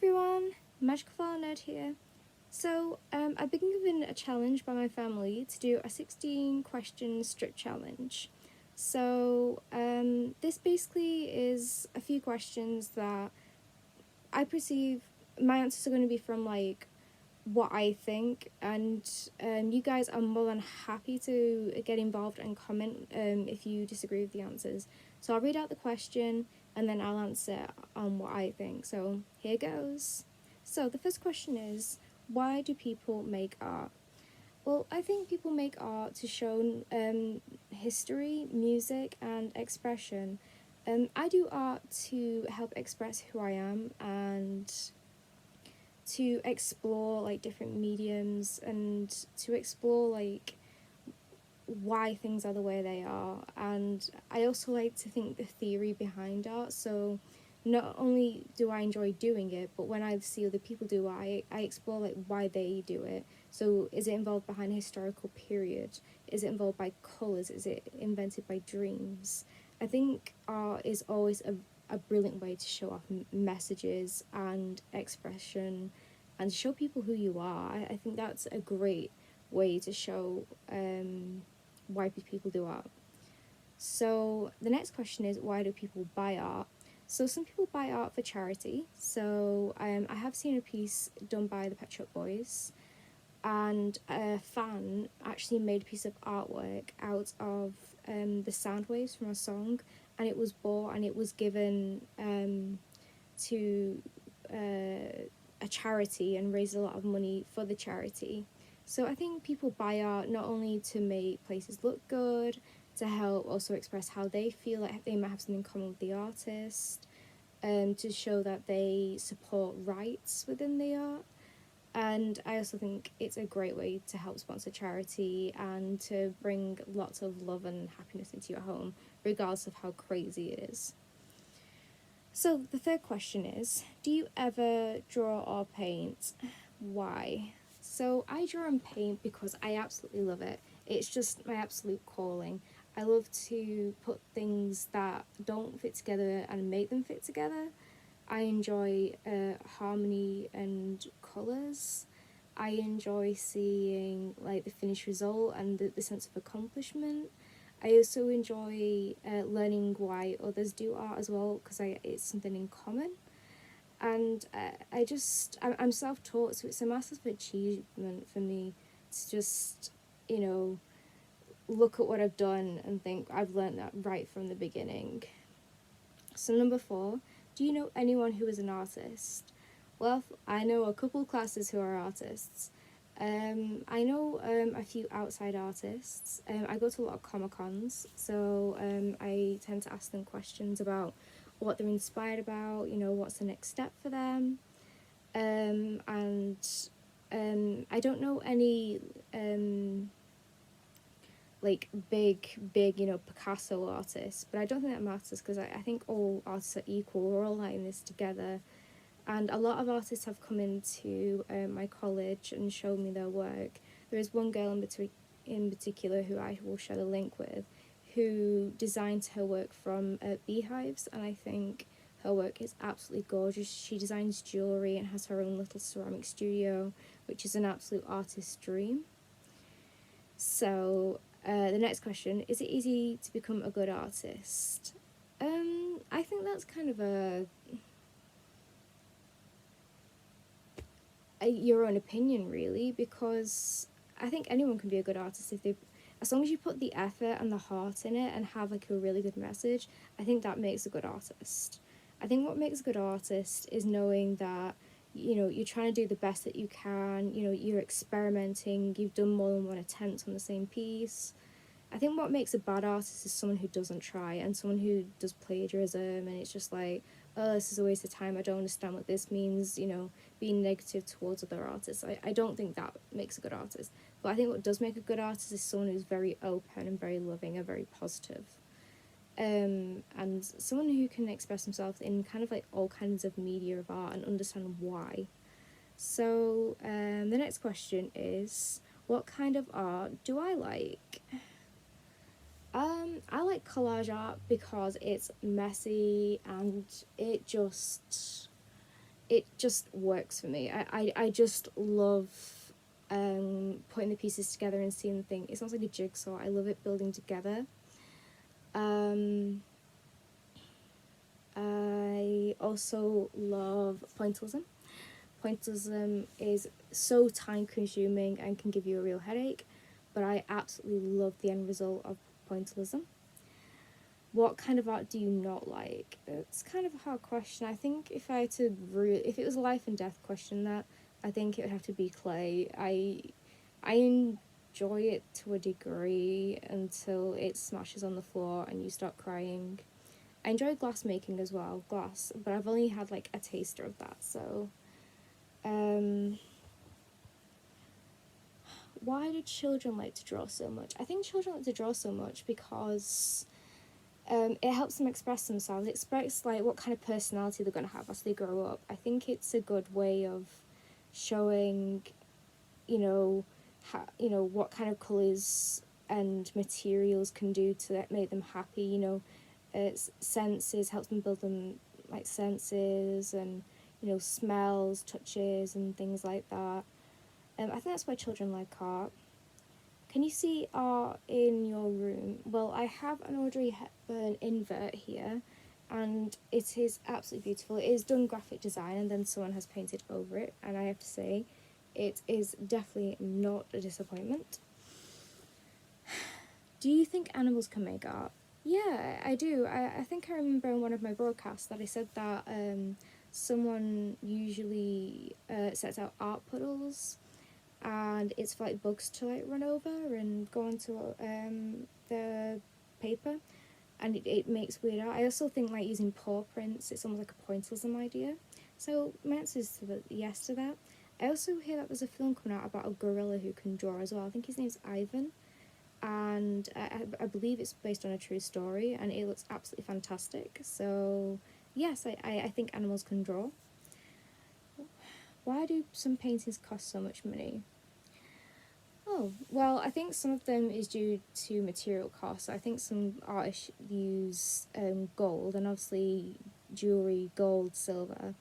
everyone, Magical Flower Nerd here. I've been given a challenge by my family to do a 16 question strip challenge. This basically is a few questions that I perceive my answers are going to be from like what I think, and you guys are more than happy to get involved and comment if you disagree with the answers. So I'll read out the question and then I'll answer on what I think. So here goes. So the first question is, why do people make art? Well, I think people make art to show history, music, and expression. I do art to help express who I am and to explore like different mediums and to explore like why things are the way they are. And I also like to think the theory behind art. So not only do I enjoy doing it, but when I see other people do it, I explore like why they do it. So is it involved behind a historical period? Is it involved by colours? Is it invented by dreams? I think art is always a brilliant way to show off messages and expression and show people who you are. I think that's a great way to show why people do art. So the next question is, why do people buy art? So some people buy art for charity. So I have seen a piece done by the Pet Shop Boys, and a fan actually made a piece of artwork out of the sound waves from a song, and it was bought and it was given to a charity and raised a lot of money for the charity. So I think people buy art not only to make places look good, to help also express how they feel, like they might have something in common with the artist, to show that they support rights within the art. And I also think it's a great way to help sponsor charity and to bring lots of love and happiness into your home, regardless of how crazy it is. So the third question is, do you ever draw or paint? Why? So I draw and paint because I absolutely love it. It's just my absolute calling. I love to put things that don't fit together and make them fit together. I enjoy harmony and colours. I enjoy seeing like the finished result and the sense of accomplishment. I also enjoy learning why others do art as well, because it's something in common. And I'm self-taught, so it's a massive achievement for me to just, look at what I've done and think I've learned that right from the beginning. So number 4, do you know anyone who is an artist? Well, I know a couple of classes who are artists. I know a few outside artists. I go to a lot of Comic-Cons, so I tend to ask them questions about what they're inspired about, what's the next step for them. I don't know any like big, Picasso artists, but I don't think that matters because I think all artists are equal. We're all like in this together. And a lot of artists have come into my college and showed me their work. There is one girl in particular who I will share the link with, who designs her work from beehives, and I think her work is absolutely gorgeous. She designs jewellery and has her own little ceramic studio, which is an absolute artist's dream. So the next question, is it easy to become a good artist? I think that's kind of your own opinion, really, because I think anyone can be a good artist as long as you put the effort and the heart in it and have like a really good message. I think that makes a good artist. I think what makes a good artist is knowing that you're trying to do the best that you can. You're experimenting. You've done more than one attempt on the same piece. I think what makes a bad artist is someone who doesn't try and someone who does plagiarism, and it's just like, oh, this is a waste of time, I don't understand what this means, being negative towards other artists. I don't think that makes a good artist. But I think what does make a good artist is someone who's very open and very loving and very positive. And someone who can express themselves in kind of like all kinds of media of art and understand why. So the next question is, what kind of art do I like? I like collage art because it's messy and it just it just works for me. I just love putting the pieces together and seeing the thing. It sounds like a jigsaw. I love it building together. I also love pointillism. Pointillism is so time consuming and can give you a real headache, but I absolutely love the end result of pointillism. What kind of art do you not like? It's kind of a hard question. I think if I had to if it was a life and death question, that I think it would have to be clay. I enjoy it to a degree until it smashes on the floor and you start crying. I enjoy glass making as well, glass, but I've only had like a taster of that. So, why do children like to draw so much? I think children like to draw so much because it helps them express themselves. It express like what kind of personality they're going to have as they grow up. I think it's a good way of showing, what kind of colours and materials can do to make them happy. Senses helps them build them like senses and smells, touches, and things like that. I think that's why children like art. Can you see art in your room? Well, I have an Audrey Hepburn invert here, and it is absolutely beautiful. It is done graphic design, and then someone has painted over it, and I have to say, it is definitely not a disappointment. Do you think animals can make art? Yeah, I do. I think I remember in one of my broadcasts that I said that someone usually sets out art puddles, and it's for like bugs to like run over and go onto the paper, and it makes weird art. I also think like using paw prints, it's almost like a pointillism idea. So my answer is yes to that. I also hear that there's a film coming out about a gorilla who can draw as well. I think his name's Ivan, and I believe it's based on a true story, and it looks absolutely fantastic. So yes, I think animals can draw. Why do some paintings cost so much money? Oh, well, I think some of them is due to material costs. I think some artists use gold, and obviously jewellery, gold, silver,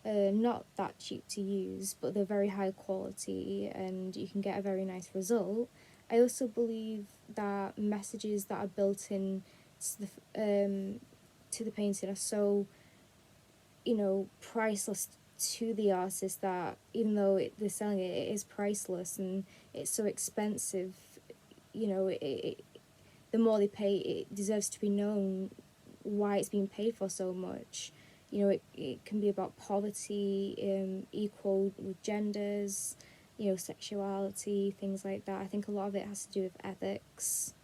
not that cheap to use, but they're very high quality and you can get a very nice result. I also believe that messages that are built in to the painting are so, priceless to the artist, that even though they're selling it, it is priceless and it's so expensive. The more they pay, it deserves to be known why it's being paid for so much. It can be about poverty, equal with genders, sexuality, things like that. I think a lot of it has to do with ethics.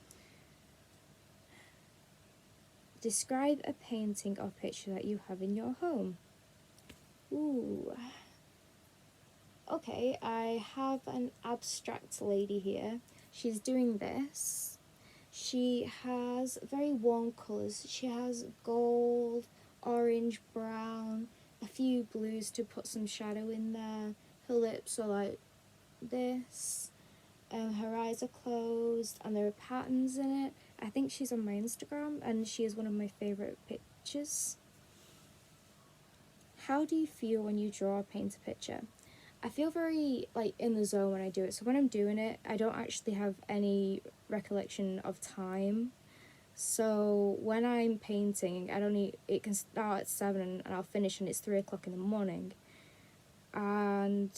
Describe a painting or picture that you have in your home. Ooh. Okay, I have an abstract lady here. She's doing this. She has very warm colours. She has gold, orange, brown, a few blues to put some shadow in there. Her lips are like this. Her eyes are closed and there are patterns in it. I think she's on my Instagram and she is one of my favourite pictures. How do you feel when you draw or paint a picture? I feel very like in the zone when I do it. So when I'm doing it, I don't actually have any recollection of time. So when I'm painting, it can start at 7 and I'll finish and it's 3 o'clock in the morning. And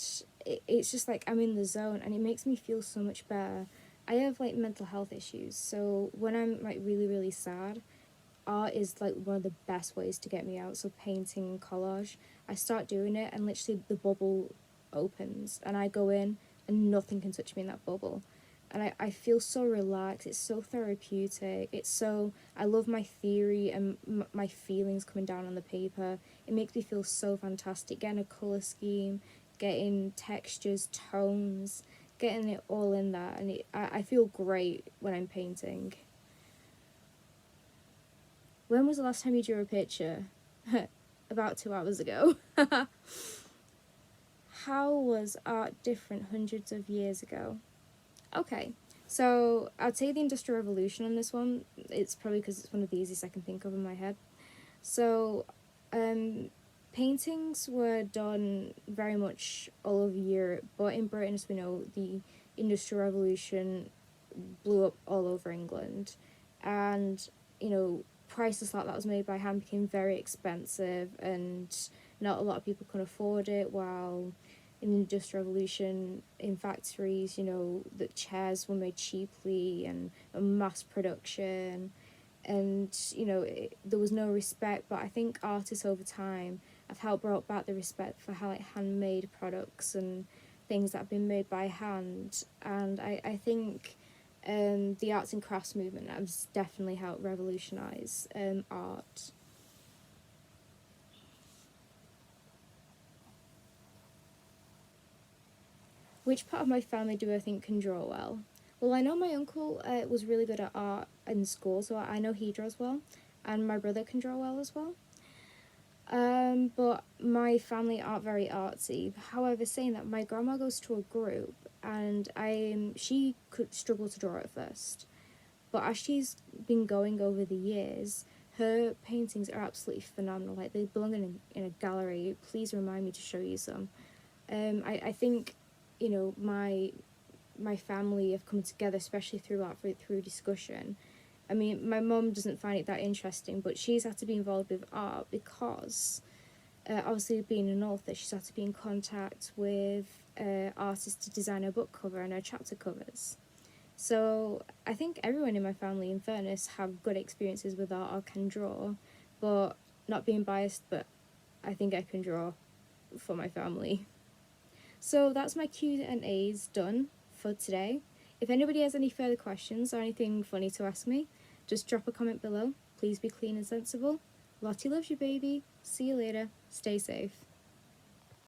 it's just like I'm in the zone and it makes me feel so much better. I have like mental health issues, so when I'm like really, really sad, art is like one of the best ways to get me out. So painting and collage, I start doing it and literally the bubble opens and I go in and nothing can touch me in that bubble. And I feel so relaxed. It's so therapeutic. I love my theory and my feelings coming down on the paper. It makes me feel so fantastic. Getting a colour scheme, getting textures, tones, getting it all in there. And I feel great when I'm painting. When was the last time you drew a picture? About 2 hours ago. How was art different hundreds of years ago? Okay, so I'd say the Industrial Revolution on this one. It's probably because it's one of the easiest I can think of in my head. So, paintings were done very much all over Europe, but in Britain, as we know, the Industrial Revolution blew up all over England, and prices like that was made by hand became very expensive, and not a lot of people could afford it. While in the Industrial Revolution, in factories, the chairs were made cheaply and a mass production, and there was no respect. But I think artists over time have helped brought back the respect for how handmade products and things that have been made by hand. And I think the arts and crafts movement has definitely helped revolutionise art. Which part of my family do I think can draw well? Well, I know my uncle was really good at art in school, so I know he draws well, and my brother can draw well as well. But my family aren't very artsy. However, saying that, my grandma goes to a group, and she could struggle to draw at first, but as she's been going over the years, her paintings are absolutely phenomenal. Like, they belong in a gallery. Please remind me to show you some. I think, my family have come together, especially through art, through discussion. I mean, my mum doesn't find it that interesting, but she's had to be involved with art because, obviously, being an author, she's had to be in contact with artists to design her book cover and her chapter covers. So I think everyone in my family, in fairness, have good experiences with art or can draw, but not being biased, but I think I can draw for my family. So that's my Q&As done for today. If anybody has any further questions or anything funny to ask me, just drop a comment below. Please be clean and sensible. Lottie loves you, baby. See you later. Stay safe.